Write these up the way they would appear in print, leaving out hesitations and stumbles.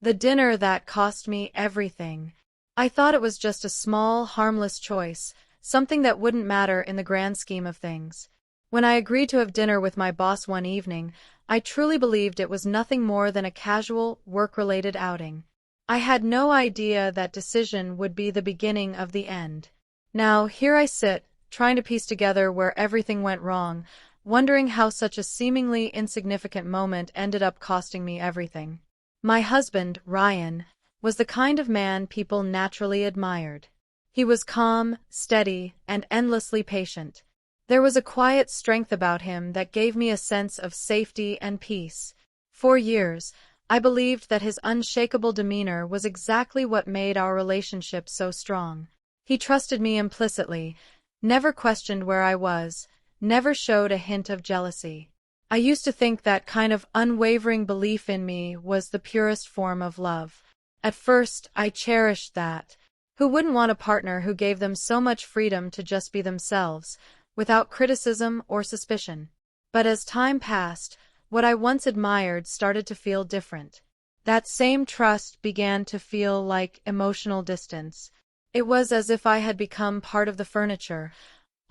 The dinner that cost me everything. I thought it was just a small, harmless choice, something that wouldn't matter in the grand scheme of things. When I agreed to have dinner with my boss one evening, I truly believed it was nothing more than a casual, work-related outing. I had no idea that decision would be the beginning of the end. Now, here I sit, trying to piece together where everything went wrong, wondering how such a seemingly insignificant moment ended up costing me everything. My husband, Ryan, was the kind of man people naturally admired. He was calm, steady, and endlessly patient. There was a quiet strength about him that gave me a sense of safety and peace. For years, I believed that his unshakable demeanor was exactly what made our relationship so strong. He trusted me implicitly, never questioned where I was, never showed a hint of jealousy. I used to think that kind of unwavering belief in me was the purest form of love. At first, I cherished that. Who wouldn't want a partner who gave them so much freedom to just be themselves, without criticism or suspicion? But as time passed, what I once admired started to feel different. That same trust began to feel like emotional distance. It was as if I had become part of the furniture,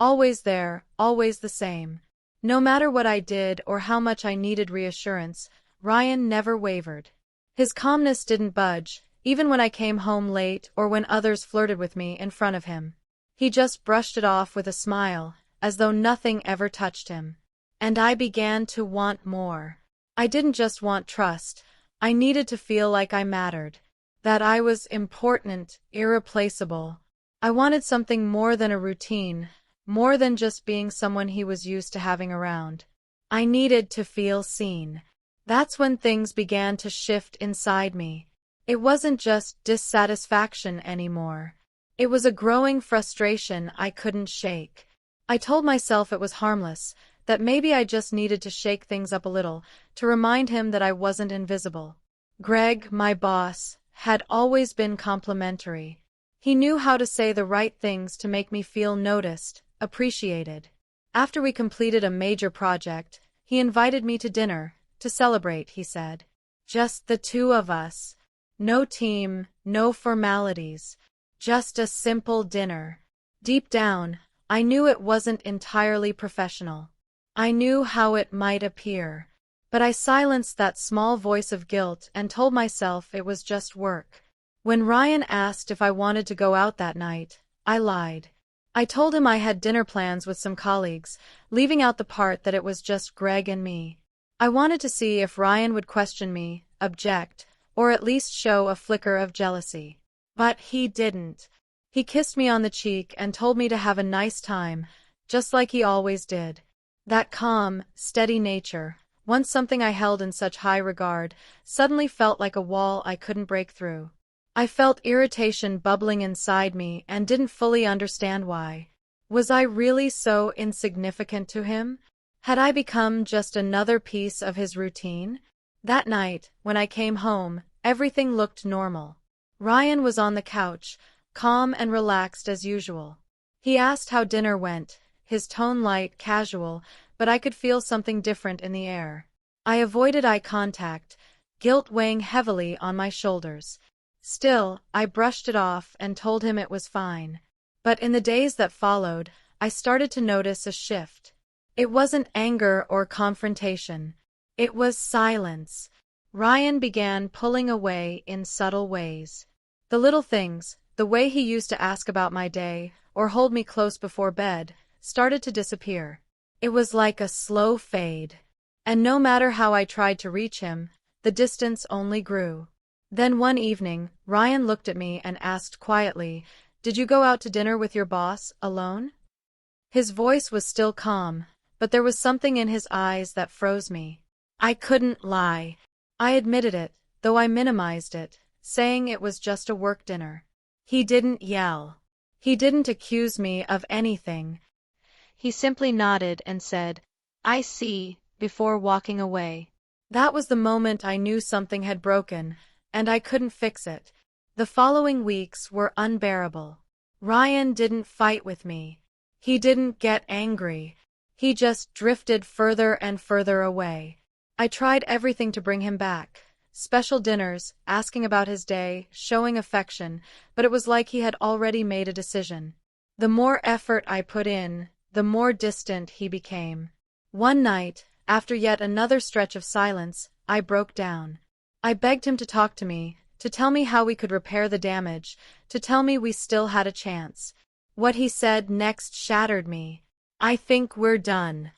always there, always the same. No matter what I did or how much I needed reassurance, Ryan never wavered. His calmness didn't budge, even when I came home late or when others flirted with me in front of him. He just brushed it off with a smile, as though nothing ever touched him. And I began to want more. I didn't just want trust, I needed to feel like I mattered. That I was important, irreplaceable. I wanted something more than a routine, more than just being someone he was used to having around. I needed to feel seen. That's when things began to shift inside me. It wasn't just dissatisfaction anymore. It was a growing frustration I couldn't shake. I told myself it was harmless, that maybe I just needed to shake things up a little, to remind him that I wasn't invisible. Greg, my boss, had always been complimentary. He knew how to say the right things to make me feel noticed, appreciated. After we completed a major project, he invited me to dinner, to celebrate, he said. Just the two of us. No team, no formalities. Just a simple dinner. Deep down, I knew it wasn't entirely professional. I knew how it might appear. But I silenced that small voice of guilt and told myself it was just work. When Ryan asked if I wanted to go out that night, I lied. I told him I had dinner plans with some colleagues, leaving out the part that it was just Greg and me. I wanted to see if Ryan would question me, object, or at least show a flicker of jealousy. But he didn't. He kissed me on the cheek and told me to have a nice time, just like he always did. That calm, steady nature, once something I held in such high regard, suddenly felt like a wall I couldn't break through. I felt irritation bubbling inside me and didn't fully understand why. Was I really so insignificant to him? Had I become just another piece of his routine? That night, when I came home, everything looked normal. Ryan was on the couch, calm and relaxed as usual. He asked how dinner went, his tone light, casual, but I could feel something different in the air. I avoided eye contact, guilt weighing heavily on my shoulders. Still, I brushed it off and told him it was fine. But in the days that followed, I started to notice a shift. It wasn't anger or confrontation. It was silence. Ryan began pulling away in subtle ways. The little things, the way he used to ask about my day, or hold me close before bed, started to disappear. It was like a slow fade. And no matter how I tried to reach him, the distance only grew. Then one evening, Ryan looked at me and asked quietly, "Did you go out to dinner with your boss, alone?" His voice was still calm, but there was something in his eyes that froze me. I couldn't lie. I admitted it, though I minimized it, saying it was just a work dinner. He didn't yell. He didn't accuse me of anything. He simply nodded and said, "I see," before walking away. That was the moment I knew something had broken, and I couldn't fix it. The following weeks were unbearable. Ryan didn't fight with me. He didn't get angry. He just drifted further and further away. I tried everything to bring him back. special dinners, asking about his day, showing affection, but it was like he had already made a decision. The more effort I put in, the more distant he became. One night, after yet another stretch of silence, I broke down. I begged him to talk to me, to tell me how we could repair the damage, to tell me we still had a chance. What he said next shattered me. "I think we're done."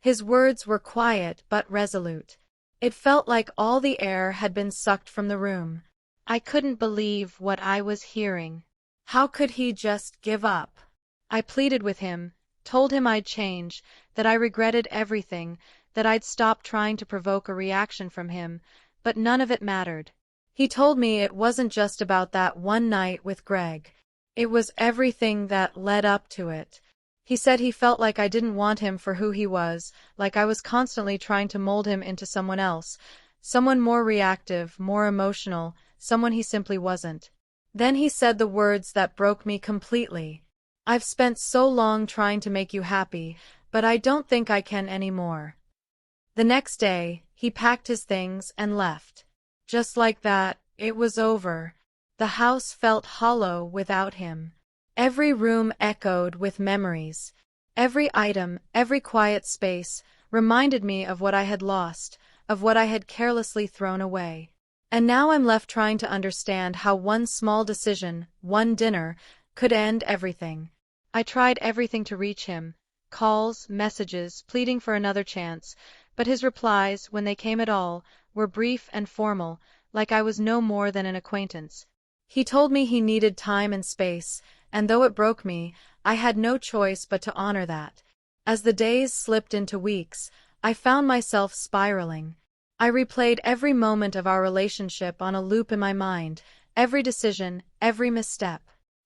His words were quiet but resolute. It felt like all the air had been sucked from the room. I couldn't believe what I was hearing. How could he just give up? I pleaded with him, told him I'd change, that I regretted everything, that I'd stop trying to provoke a reaction from him, but none of it mattered. He told me it wasn't just about that one night with Greg. It was everything that led up to it. He said he felt like I didn't want him for who he was, like I was constantly trying to mold him into someone else, someone more reactive, more emotional, someone he simply wasn't. Then he said the words that broke me completely. "I've spent so long trying to make you happy, but I don't think I can anymore." The next day, he packed his things and left. Just like that, it was over. The house felt hollow without him. Every room echoed with memories. Every item, every quiet space, reminded me of what I had lost, of what I had carelessly thrown away. And now I'm left trying to understand how one small decision, one dinner, could end everything. I tried everything to reach him, calls, messages, pleading for another chance, but his replies, when they came at all, were brief and formal, like I was no more than an acquaintance. He told me he needed time and space, and though it broke me, I had no choice but to honor that. As the days slipped into weeks, I found myself spiraling. I replayed every moment of our relationship on a loop in my mind, every decision, every misstep.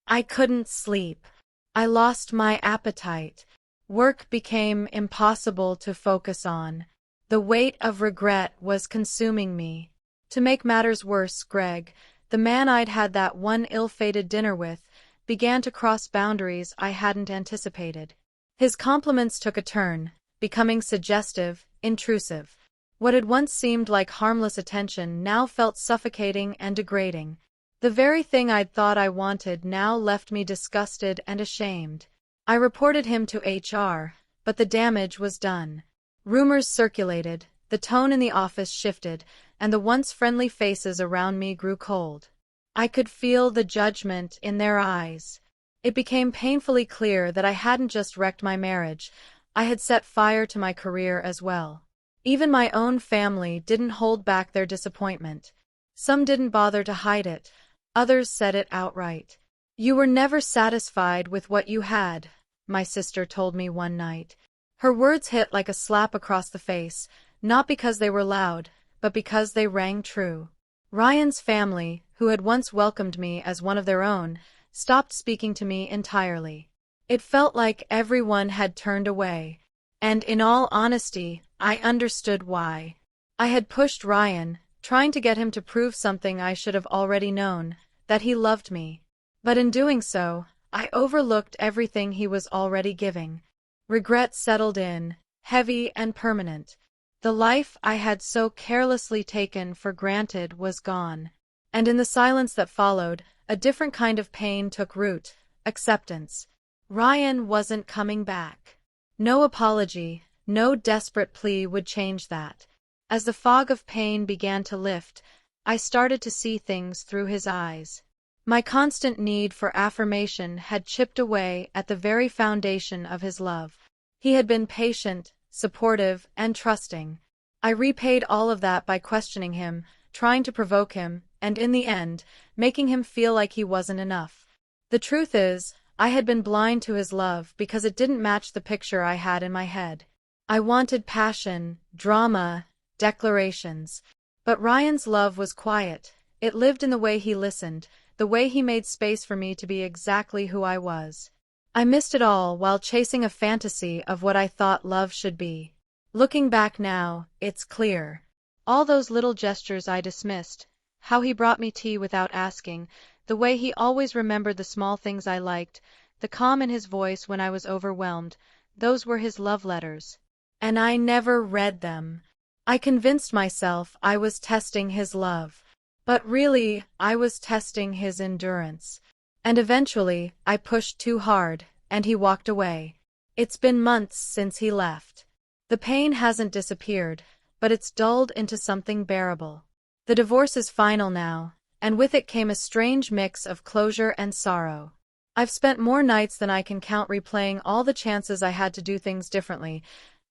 I couldn't sleep. I lost my appetite. Work became impossible to focus on. The weight of regret was consuming me. To make matters worse, Greg, the man I'd had that one ill-fated dinner with, began to cross boundaries I hadn't anticipated. His compliments took a turn, becoming suggestive, intrusive. What had once seemed like harmless attention now felt suffocating and degrading. The very thing I'd thought I wanted now left me disgusted and ashamed. I reported him to HR, but the damage was done. Rumors circulated, the tone in the office shifted, and the once friendly faces around me grew cold. I could feel the judgment in their eyes. It became painfully clear that I hadn't just wrecked my marriage, I had set fire to my career as well. Even my own family didn't hold back their disappointment. Some didn't bother to hide it, others said it outright. "You were never satisfied with what you had," my sister told me one night. Her words hit like a slap across the face, not because they were loud, but because they rang true. Ryan's family, who had once welcomed me as one of their own, stopped speaking to me entirely. It felt like everyone had turned away. And in all honesty, I understood why. I had pushed Ryan, trying to get him to prove something I should have already known, that he loved me. But in doing so, I overlooked everything he was already giving. Regret settled in, heavy and permanent. The life I had so carelessly taken for granted was gone. And in the silence that followed, a different kind of pain took root, acceptance. Ryan wasn't coming back. No apology, no desperate plea would change that. As the fog of pain began to lift, I started to see things through his eyes. My constant need for affirmation had chipped away at the very foundation of his love. He had been patient, supportive, and trusting. I repaid all of that by questioning him, trying to provoke him, and in the end, making him feel like he wasn't enough. The truth is, I had been blind to his love because it didn't match the picture I had in my head. I wanted passion, drama, declarations. But Ryan's love was quiet. It lived in the way he listened, the way he made space for me to be exactly who I was. I missed it all while chasing a fantasy of what I thought love should be. Looking back now, it's clear. All those little gestures I dismissed, how he brought me tea without asking, the way he always remembered the small things I liked, the calm in his voice when I was overwhelmed, those were his love letters. And I never read them. I convinced myself I was testing his love. But really, I was testing his endurance. And eventually, I pushed too hard, and he walked away. It's been months since he left. The pain hasn't disappeared, but it's dulled into something bearable. The divorce is final now, and with it came a strange mix of closure and sorrow. I've spent more nights than I can count replaying all the chances I had to do things differently,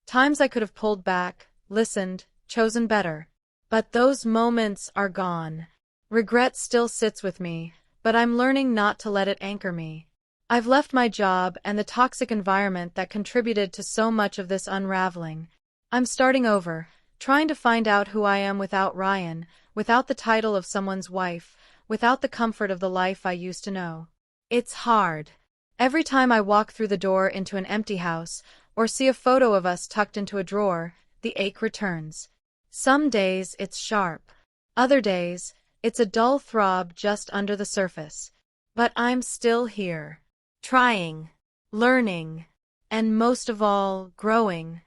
times I could have pulled back, listened, chosen better. But those moments are gone. Regret still sits with me, but I'm learning not to let it anchor me. I've left my job and the toxic environment that contributed to so much of this unraveling. I'm starting over, trying to find out who I am without Ryan, without the title of someone's wife, without the comfort of the life I used to know. It's hard. Every time I walk through the door into an empty house, or see a photo of us tucked into a drawer, the ache returns. Some days it's sharp. Other days, it's a dull throb just under the surface. But I'm still here. Trying. Learning. And most of all, growing.